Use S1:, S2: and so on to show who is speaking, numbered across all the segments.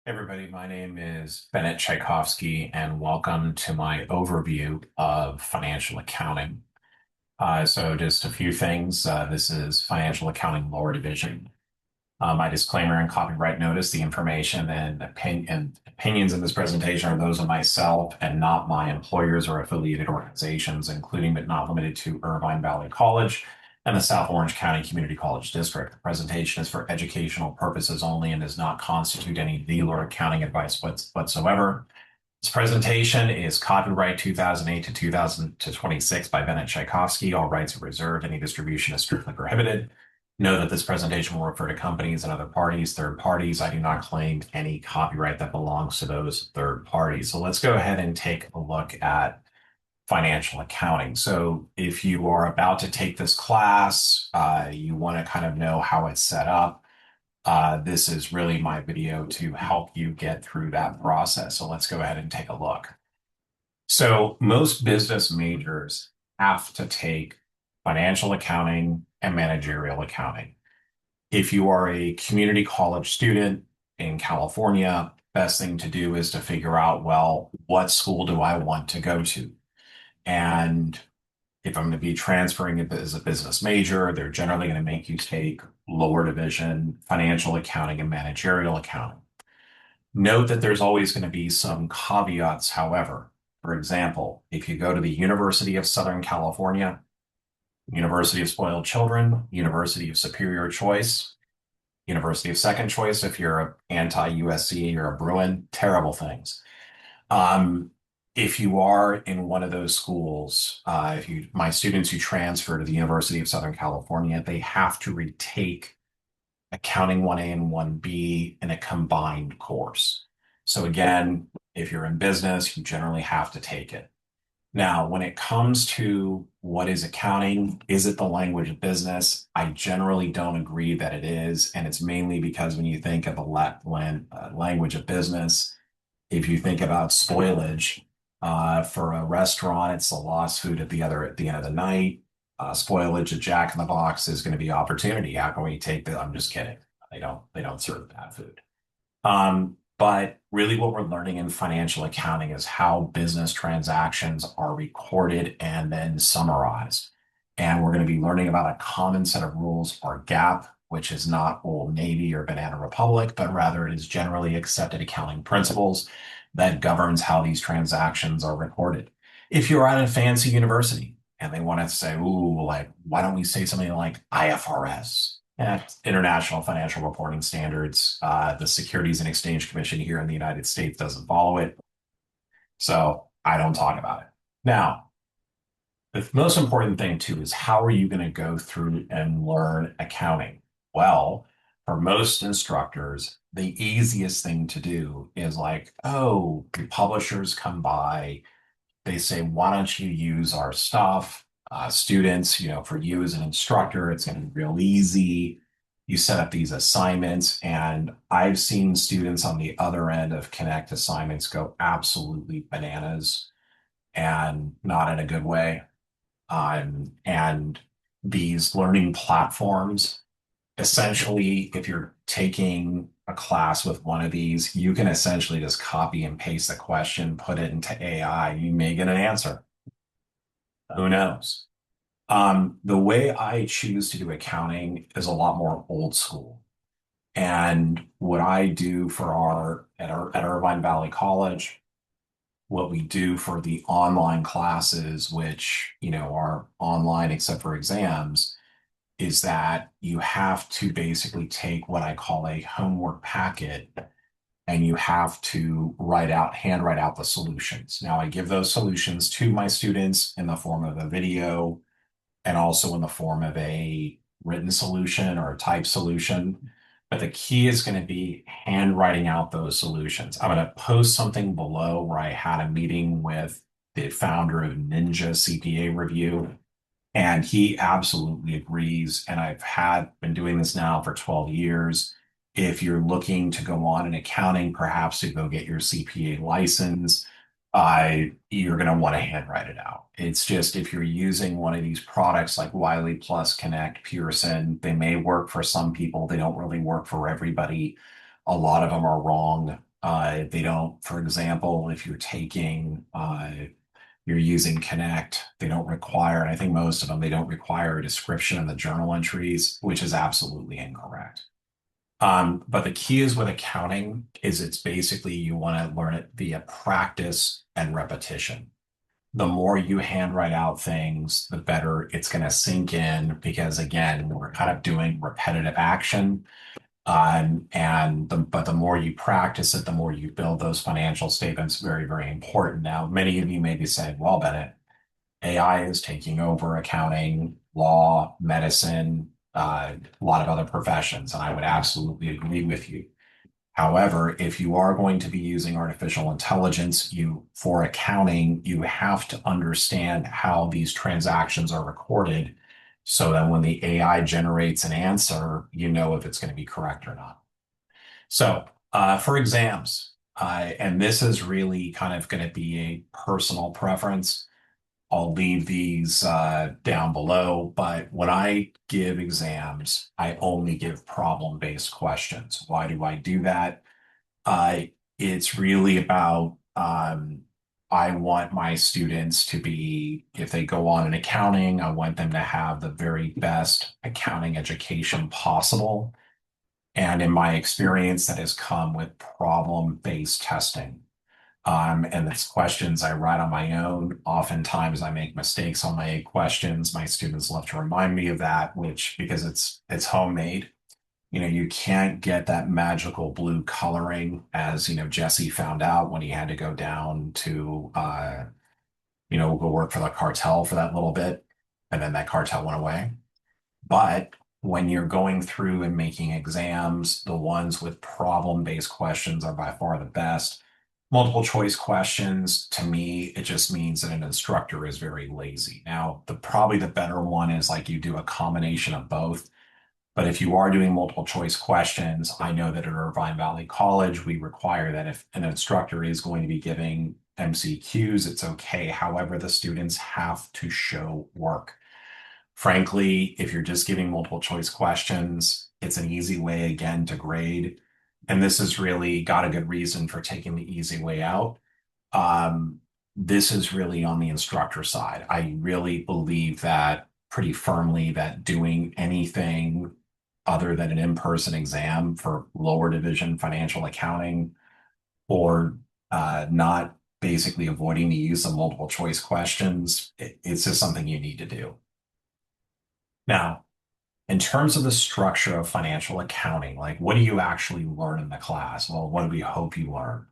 S1: Everybody, my name is Bennett Tchaikovsky, and welcome to my overview of financial accounting. So just a few things. This is Financial Accounting Lower Division. My disclaimer and copyright notice, the information and opinions in this presentation are those of myself and not my employers or affiliated organizations, including but not limited to Irvine Valley College and the South Orange County Community College District. The presentation is for educational purposes only and does not constitute any legal or accounting advice whatsoever. This presentation is copyright 2008 to 2026 by Bennett Tchaikovsky. All rights are reserved. Any distribution is strictly prohibited. Know that this presentation will refer to companies and other parties, third parties. I do not claim any copyright that belongs to those third parties. So let's go ahead and take a look at financial accounting. So if you are about to take this class, you want to kind of know how it's set up. This is really my video to help you get through that process. So let's go ahead and take a look. So most business majors have to take financial accounting and managerial accounting. If you are a community college student in California, best thing to do is to figure out, well, what school do I want to go to? And if I'm going to be transferring it as a business major, they're generally going to make you take lower division financial accounting and managerial accounting. Note that there's always going to be some caveats, however. For example, if you go to the University of Southern California, University of Spoiled Children, University of Superior Choice, University of Second Choice, if you're an anti-USC or a Bruin, terrible things. If you are in one of those schools, my students who transfer to the University of Southern California, they have to retake Accounting 1A and 1B in a combined course. So again, if you're in business, you generally have to take it. Now, when it comes to what is accounting, is it the language of business? I generally don't agree that it is. And it's mainly because when you think of the language of business, if you think about spoilage, for a restaurant, it's the lost food at the end of the night. Spoilage at Jack in the Box is going to be opportunity. How can we take the? I'm just kidding. They don't serve bad food. But really what we're learning in financial accounting is how business transactions are recorded and then summarized. And we're going to be learning about a common set of rules, or GAAP, which is not Old Navy or Banana Republic, but rather it is generally accepted accounting principles that governs how these transactions are recorded. If you're at a fancy university and they want to say, ooh, like, why don't we say something like IFRS? International Financial Reporting Standards. The Securities and Exchange Commission here in the United States doesn't follow it. So I don't talk about it. Now, the most important thing too is how are you going to go through and learn accounting? Well, for most instructors, the easiest thing to do is like, oh, the publishers come by, they say, why don't you use our stuff? Students, for you as an instructor, it's going to be real easy. You set up these assignments, and I've seen students on the other end of Connect assignments go absolutely bananas, and not in a good way. And these learning platforms, essentially, if you're taking a class with one of these, you can essentially just copy and paste the question, put it into AI, you may get an answer. Who knows? The way I choose to do accounting is a lot more old school. And what I do at Irvine Valley College, what we do for the online classes, which, are online except for exams, is that you have to basically take what I call a homework packet, and you have to handwrite out the solutions. Now, I give those solutions to my students in the form of a video and also in the form of a written solution or a typed solution. But the key is going to be handwriting out those solutions. I'm going to post something below where I had a meeting with the founder of Ninja CPA Review, and he absolutely agrees. And been doing this now for 12 years. If you're looking to go on in accounting, perhaps to go get your CPA license, you're going to want to handwrite it out. It's just, if you're using one of these products like Wiley Plus, Connect, Pearson, they may work for some people. They don't really work for everybody. A lot of them are wrong. They don't, for example, if you're using Connect, they don't require, and I think most of them, they don't require a description of the journal entries, which is absolutely incorrect. But the key is with accounting is it's basically you want to learn it via practice and repetition. The more you handwrite out things, the better it's going to sink in because again, we're kind of doing repetitive action. But the more you practice it, the more you build those financial statements. Very, very important. Now, many of you may be saying, well, Bennett, AI is taking over accounting, law, medicine, a lot of other professions, and I would absolutely agree with you. However, if you are going to be using artificial intelligence, for accounting, you have to understand how these transactions are recorded so that when the AI generates an answer, you know if it's going to be correct or not. So, for exams, and this is really kind of going to be a personal preference. I'll leave these down below, but when I give exams, I only give problem-based questions. Why do I do that? Uh, it's really about I want my students to be, if they go on in accounting, I want them to have the very best accounting education possible. And in my experience, that has come with problem-based testing. And it's questions I write on my own. Oftentimes I make mistakes on my questions. My students love to remind me of that, which because it's homemade, you can't get that magical blue coloring as, Jesse found out when he had to go down to go work for the cartel for that little bit, and then that cartel went away. But when you're going through and making exams, the ones with problem-based questions are by far the best. Multiple choice questions, to me, it just means that an instructor is very lazy. Now, probably the better one is like you do a combination of both. But if you are doing multiple choice questions, I know that at Irvine Valley College, we require that if an instructor is going to be giving MCQs, it's okay. However, the students have to show work. Frankly, if you're just giving multiple choice questions, it's an easy way again to grade. And this has really got a good reason for taking the easy way out. Um, this is really on the instructor side. I really believe that pretty firmly that doing anything other than an in-person exam for lower division financial accounting or not basically avoiding the use of multiple choice questions, it's just something you need to do. Now, in terms of the structure of financial accounting, like what do you actually learn in the class? Well, what do we hope you learn?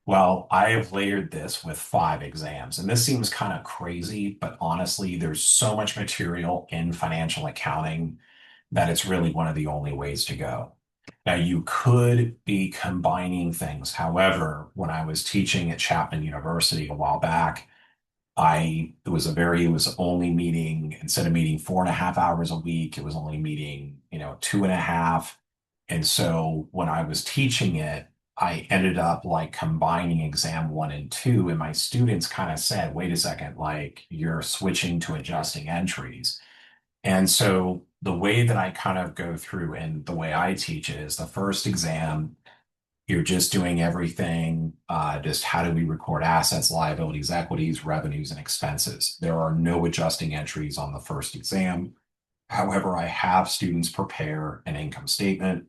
S1: Well, I have layered this with 5 exams, and this seems kind of crazy, but honestly, there's so much material in financial accounting that it's really one of the only ways to go. Now, you could be combining things. However, when I was teaching at Chapman University a while back, it was only meeting, instead of meeting 4.5 hours a week, it was only meeting, 2.5. And so when I was teaching it, I ended up like combining exam 1 and 2, and my students kind of said, wait a second, like you're switching to adjusting entries. And so the way that I kind of go through and the way I teach it is the first exam, you're just doing everything, just how do we record assets, liabilities, equities, revenues, and expenses. There are no adjusting entries on the first exam. However, I have students prepare an income statement,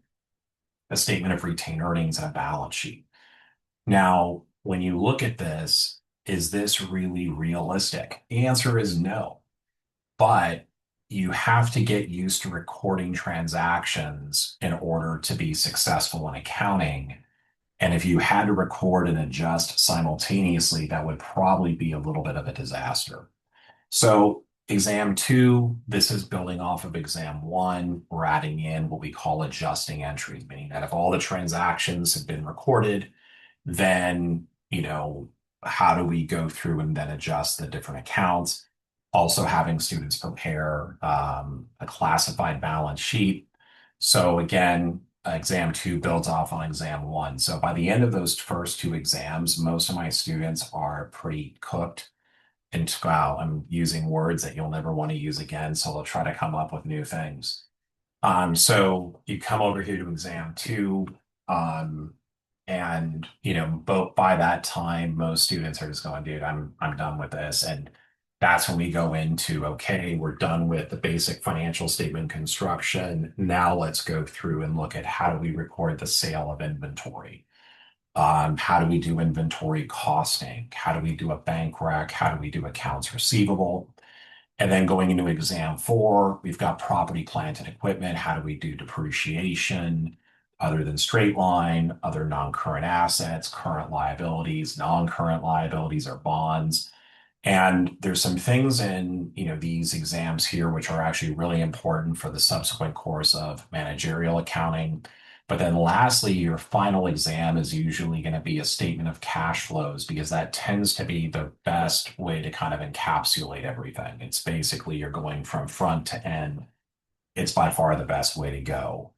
S1: a statement of retained earnings, and a balance sheet. Now, when you look at this, is this really realistic? The answer is no. But you have to get used to recording transactions in order to be successful in accounting. And if you had to record and adjust simultaneously, that would probably be a little bit of a disaster. So exam 2, this is building off of exam 1. We're adding in what we call adjusting entries, meaning that if all the transactions have been recorded, then, how do we go through and then adjust the different accounts? Also having students prepare a classified balance sheet. So again, exam 2 builds off on exam 1. So by the end of those first 2 exams, most of my students are pretty cooked. And wow, I'm using words that you'll never want to use again, so they'll try to come up with new things. So you come over here to exam 2, um, And, but by that time, most students are just going, dude, I'm done with this. And that's when we go into, okay, we're done with the basic financial statement construction. Now let's go through and look at how do we record the sale of inventory? How do we do inventory costing? How do we do a bank rec? How do we do accounts receivable? And then going into exam 4, we've got property, plant, and equipment. How do we do depreciation other than straight line, other non-current assets, current liabilities, non-current liabilities or bonds? And there's some things in, these exams here which are actually really important for the subsequent course of managerial accounting. But then lastly, your final exam is usually going to be a statement of cash flows because that tends to be the best way to kind of encapsulate everything. It's basically you're going from front to end. It's by far the best way to go.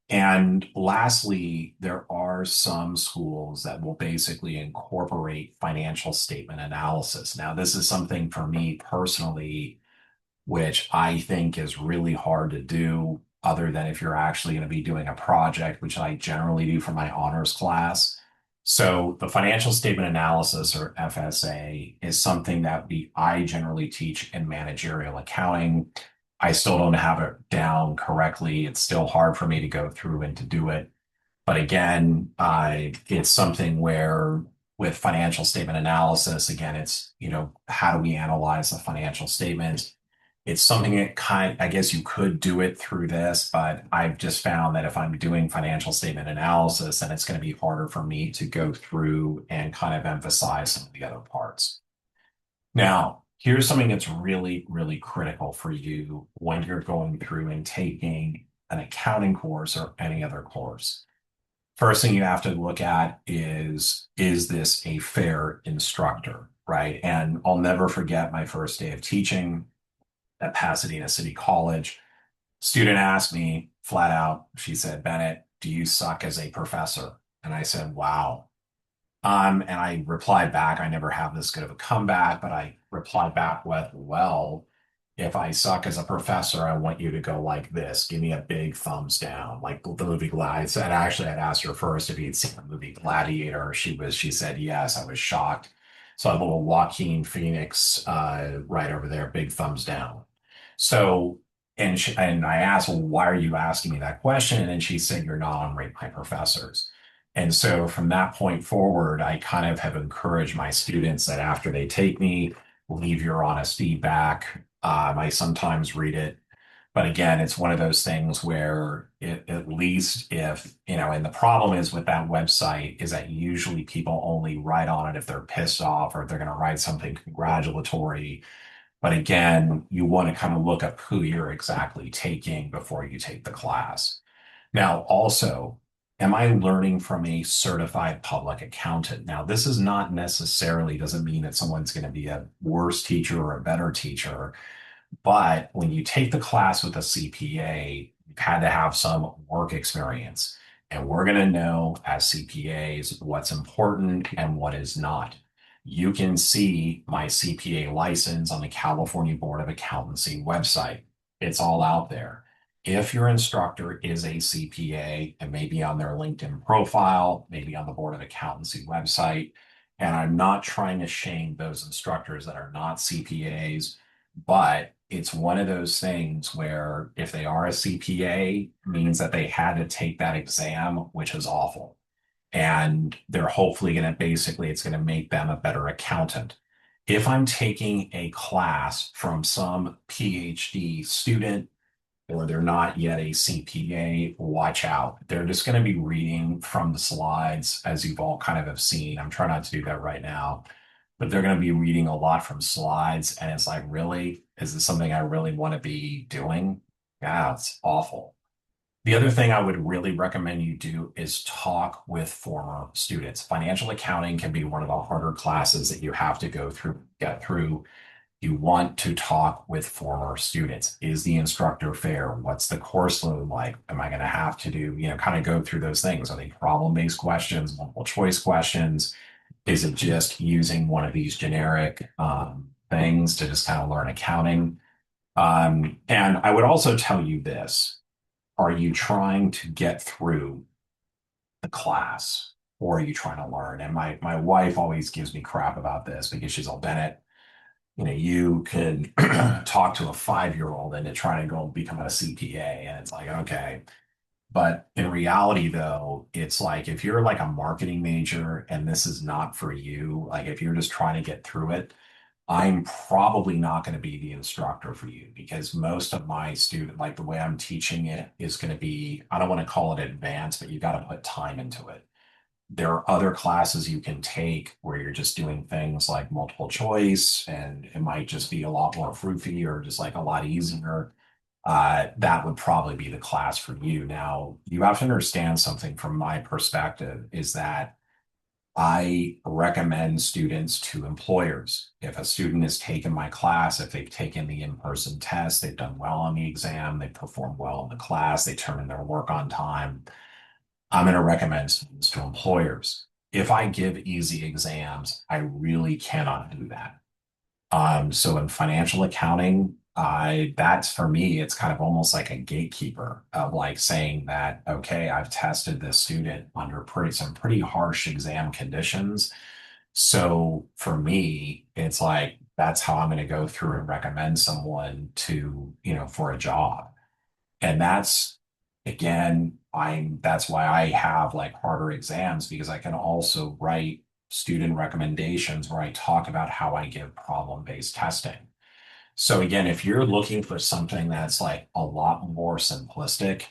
S1: And lastly, there are some schools that will basically incorporate financial statement analysis. Now, this is something for me personally, which I think is really hard to do, other than if you're actually going to be doing a project, which I generally do for my honors class. So the financial statement analysis, or FSA, is something that I generally teach in managerial accounting. I still don't have it down correctly. It's still hard for me to go through and to do it. But again, it's something where with financial statement analysis, again, it's, how do we analyze the financial statement? It's something that I guess you could do it through this, but I've just found that if I'm doing financial statement analysis, then it's going to be harder for me to go through and kind of emphasize some of the other parts. Now, here's something that's really, really critical for you when you're going through and taking an accounting course or any other course. First thing you have to look at is this a fair instructor, right? And I'll never forget my first day of teaching at Pasadena City College. Student asked me flat out, she said, Bennett, do you suck as a professor? And I said, wow. And I replied back, I never have this good of a comeback, but I replied back with, well, if I suck as a professor, I want you to go like this. Give me a big thumbs down, like the movie Gladiator. And actually, I'd asked her first if he'd seen the movie Gladiator. She said yes. I was shocked. So a little Joaquin Phoenix right over there, big thumbs down. So, and I asked, well, why are you asking me that question? And then she said, you're not on Rate My Professors. And so from that point forward, I kind of have encouraged my students that after they take me, leave your honest feedback. I sometimes read it, but again, it's one of those things where at least if, and the problem is with that website is that usually people only write on it if they're pissed off or if they're going to write something congratulatory. But again, you want to kind of look up who you're exactly taking before you take the class. Now, also, am I learning from a certified public accountant? Now, this is not necessarily doesn't mean that someone's going to be a worse teacher or a better teacher, but when you take the class with a CPA, you've had to have some work experience. And we're going to know as CPAs what's important and what is not. You can see my CPA license on the California Board of Accountancy website. It's all out there. If your instructor is a CPA and maybe on their LinkedIn profile, maybe on the Board of Accountancy website, and I'm not trying to shame those instructors that are not CPAs, but it's one of those things where if they are a CPA, means that they had to take that exam, which is awful. And they're hopefully going to basically, it's going to make them a better accountant. If I'm taking a class from some PhD student or they're not yet a CPA, watch out. They're just going to be reading from the slides, as you've all kind of have seen. I'm trying not to do that right now, but they're going to be reading a lot from slides. And it's like, really? Is this something I really want to be doing? Yeah, it's awful. The other thing I would really recommend you do is talk with former students. Financial accounting can be one of the harder classes that you have to get through. You want to talk with former students. Is the instructor fair? What's the course load like? Am I going to have to do, kind of go through those things? Are they problem-based questions, multiple choice questions? Is it just using one of these generic things to just kind of learn accounting? And I would also tell you this. Are you trying to get through the class or are you trying to learn? And my wife always gives me crap about this because she's all Bennett. You could talk to a 5-year-old into trying to go and become a CPA, and it's like, okay. But in reality, though, it's like if you're like a marketing major and this is not for you, like if you're just trying to get through it, I'm probably not going to be the instructor for you because most of my student, like the way I'm teaching it is going to be, I don't want to call it advanced, but you got to put time into it. There are other classes you can take where you're just doing things like multiple choice and it might just be a lot more fruity or just like a lot easier. That would probably be the class for you. Now, you have to understand something from my perspective is that I recommend students to employers. If a student has taken my class, if they've taken the in-person test, they've done well on the exam, they performed well in the class, they turn in their work on time, I'm going to recommend students to employers. If I give easy exams, I really cannot do that. So in financial accounting, that's for me, it's kind of almost like a gatekeeper of like saying that, okay, I've tested this student under some pretty harsh exam conditions. So for me, it's like that's how I'm going to go through and recommend someone to, for a job. And that's again, that's why I have like harder exams because I can also write student recommendations where I talk about how I give problem-based testing. So again, if you're looking for something that's like a lot more simplistic,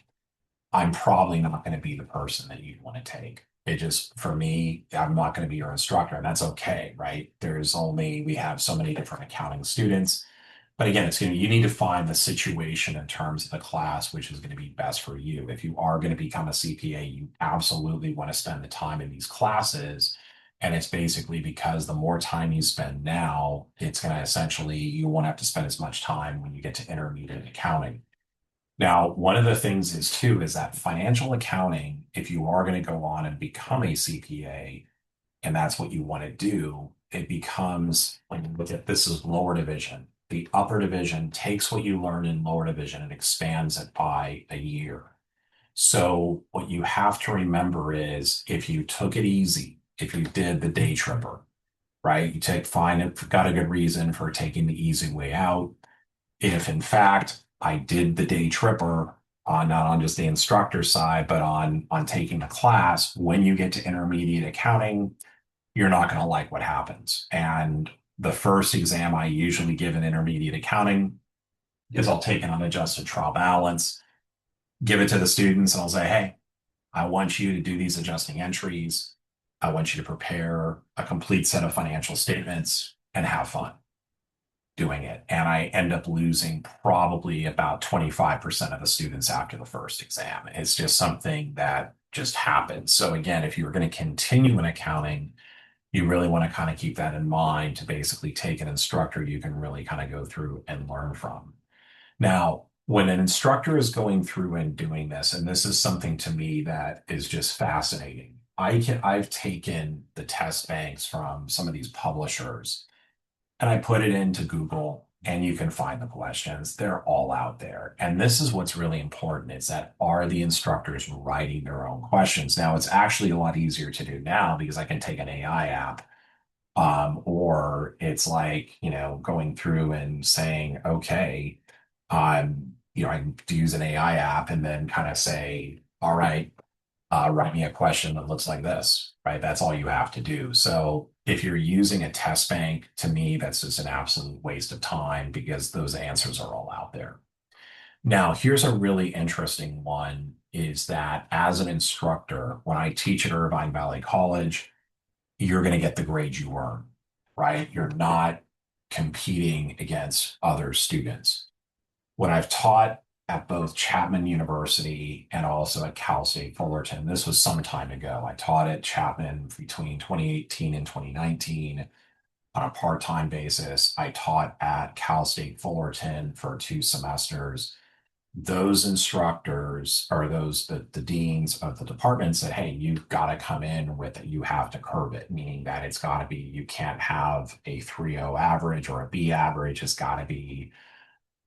S1: I'm probably not going to be the person that you'd want to take. It just, for me, I'm not going to be your instructor, and that's okay, right? We have so many different accounting students. But again, you need to find the situation in terms of the class, which is going to be best for you. If you are going to become a CPA, you absolutely want to spend the time in these classes. And it's basically because the more time you spend now, it's going to essentially, you won't have to spend as much time when you get to intermediate accounting. Now, one of the things is too, is that financial accounting, if you are going to go on and become a CPA, and that's what you want to do, it becomes when you look at this is lower division. The upper division takes what you learned in lower division and expands it by a year. So what you have to remember is if you took it easy, if you did the day tripper, right? You take fine, and got a good reason for taking the easy way out. If in fact I did the day tripper on not on just the instructor side, but on taking the class, when you get to intermediate accounting, you're not going to like what happens. And the first exam I usually give in intermediate accounting is I'll take an unadjusted trial balance, give it to the students, and I'll say, hey, I want you to do these adjusting entries. I want you to prepare a complete set of financial statements and have fun doing it. And I end up losing probably about 25% of the students after the first exam. It's just something that just happens. So again, if you're going to continue in accounting, you really want to kind of keep that in mind to basically take an instructor you can really kind of go through and learn from. Now, when an instructor is going through and doing this, and this is something to me that is just fascinating. I've taken the test banks from some of these publishers and I put it into Google and you can find the questions. They're all out there. And this is what's really important is that are the instructors writing their own questions? Now, it's actually a lot easier to do now because I can take an AI app or it's like, going through and saying, okay, I can use an AI app and then kind of say, all right, write me a question that looks like this, right? That's all you have to do. So if you're using a test bank, to me, that's just an absolute waste of time because those answers are all out there. Now, here's a really interesting one is that as an instructor, when I teach at Irvine Valley College, you're going to get the grades you earn, right? You're not competing against other students. When I've taught at both Chapman University and also at Cal State Fullerton, this was some time ago. I taught at Chapman between 2018 and 2019 on a part-time basis. I taught at Cal State Fullerton for 2 semesters. Those instructors or the deans of the department said, hey, you've got to come in with it. You have to curve it, meaning that it's got to be, you can't have a 3.0 average or a B average. It's got to be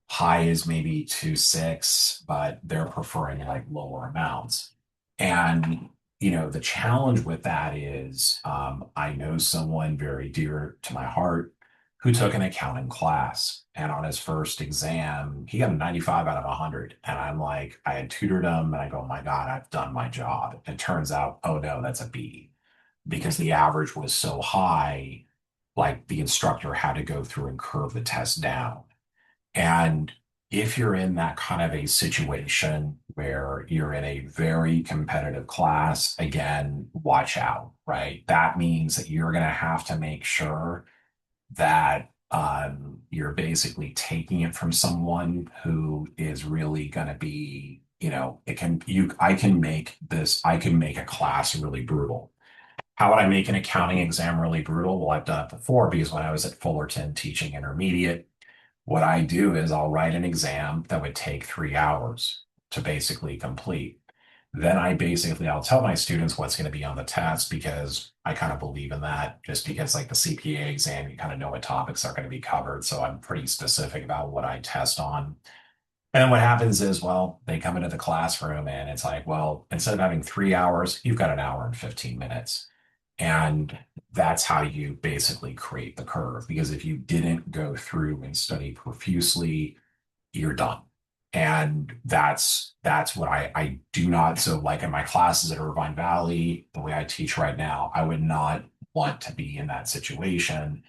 S1: high is maybe 2.6, but they're preferring like lower amounts. And the challenge with that is I know someone very dear to my heart who took an accounting class. And on his first exam, he got a 95 out of 100. And I'm like, I had tutored him and I go, my God, I've done my job. It turns out, oh no, that's a B because the average was so high, like the instructor had to go through and curve the test down. And if you're in that kind of a situation where you're in a very competitive class, again, watch out, right? That means that you're going to have to make sure that you're basically taking it from someone who is really going to be, I can make a class really brutal. How would I make an accounting exam really brutal? Well, I've done it before because when I was at Fullerton teaching intermediate, what I do is I'll write an exam that would take 3 hours to basically complete. Then I'll tell my students what's going to be on the test because I kind of believe in that just because like the CPA exam, you kind of know what topics are going to be covered. So I'm pretty specific about what I test on. And then what happens is, well, they come into the classroom and it's like, well, instead of having 3 hours, you've got an hour and 15 minutes. And that's how you basically create the curve. Because if you didn't go through and study profusely, you're done. And that's what I do not. So like in my classes at Irvine Valley, the way I teach right now, I would not want to be in that situation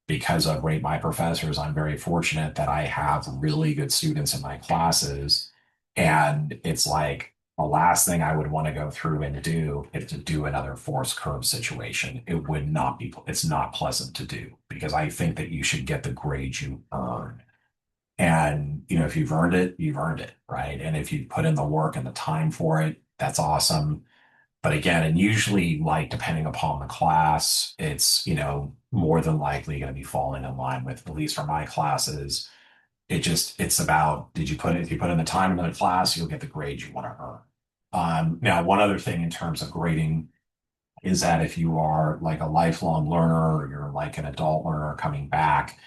S1: because of rate my professors. I'm very fortunate that I have really good students in my classes. And it's like the last thing I would want to go through and do is to do another force curve situation. It would not be, it's not pleasant to do because I think that you should get the grade you earn. And, if you've earned it, you've earned it, right? And if you put in the work and the time for it, that's awesome. But again, and usually, like, depending upon the class, it's, more than likely going to be falling in line with, at least for my classes, it's about, if you put in the time in the class, you'll get the grade you want to earn. Now, one other thing in terms of grading is that if you are like a lifelong learner or you're like an adult learner coming back,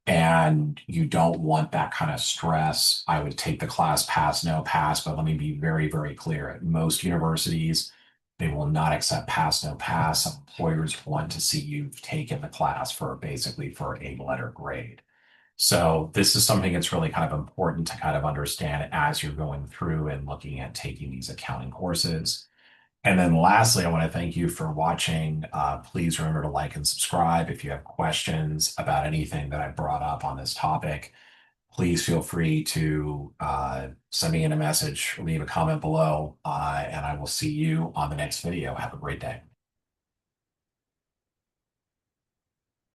S1: and you don't want that kind of stress, I would take the class pass, no pass. But let me be very, very clear. At most universities, they will not accept pass, no pass. Some employers want to see you've taken the class for basically for a letter grade. So this is something that's really kind of important to kind of understand as you're going through and looking at taking these accounting courses. And then lastly, I want to thank you for watching. Please remember to like and subscribe. If you have questions about anything that I brought up on this topic, please feel free to send me in a message, leave a comment below, and I will see you on the next video. Have a great day.